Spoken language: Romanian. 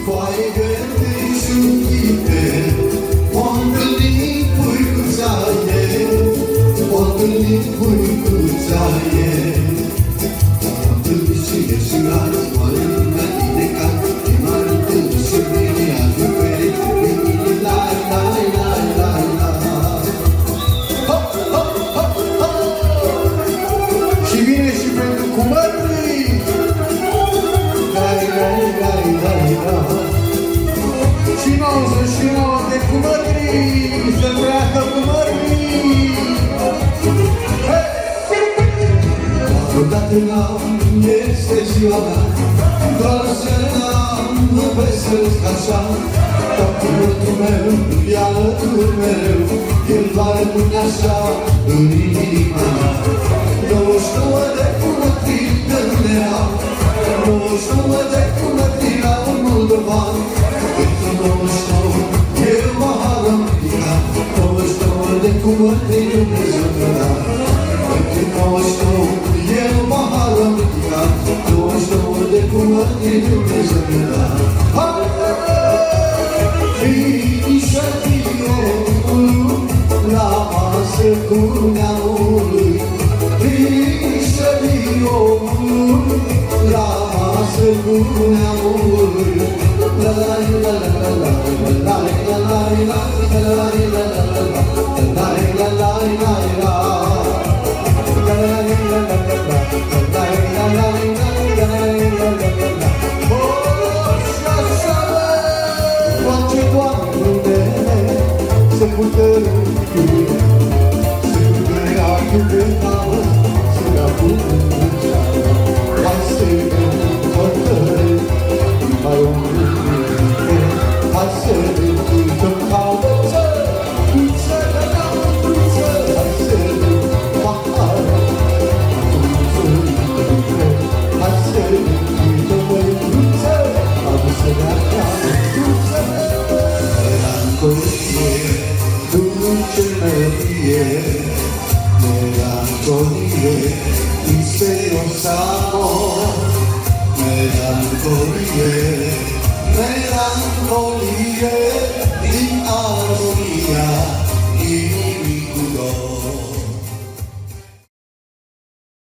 foaie verde și un chite, m-a întâlnit puicuțaie, m-a întâlnit puicuțaie. M-a întâlnit și el și alți, m-a întâlnit de cap, m-a întâlnit și mine adupere, mine la la la la la. Hop, hop, hop, hop! Și vine și pentru cumării! Gai, gai, gai, gai, gai! Și nouă de cumării! Să treacă cumării! Odată n-am este ziua mea, doar să n-am vesesc așa. Toată vârtul meu e alături mereu, el va rămâne așa în inima mea. 29 de cumătrii de Dunea, 29 de cumătrii la un moldovan. Pentru 99 eu mă am ridicat, 99 de cumătrii Dumnezeu mi-a dat. Pentru 99 eu mă am ridicat, 99 de cumătrii Dumnezeu mi-a dat. Finișă-tiomul la masă cu neamului, Finișă-tiomul la masă cu neamului. La la la la la la la la la la se putere chiudere, se putere a chiudere tavă, se la putere, hai să hotărâi, mai umblite, hai să întâlnim calmă, cuță de la cuță, hai să pahară, hai să întâlnim măicuță, adusă de acasă, cuță, melancolie. Dulce melodie, melancolie, misterioso amor. Melancolie, melancolie, din armonia.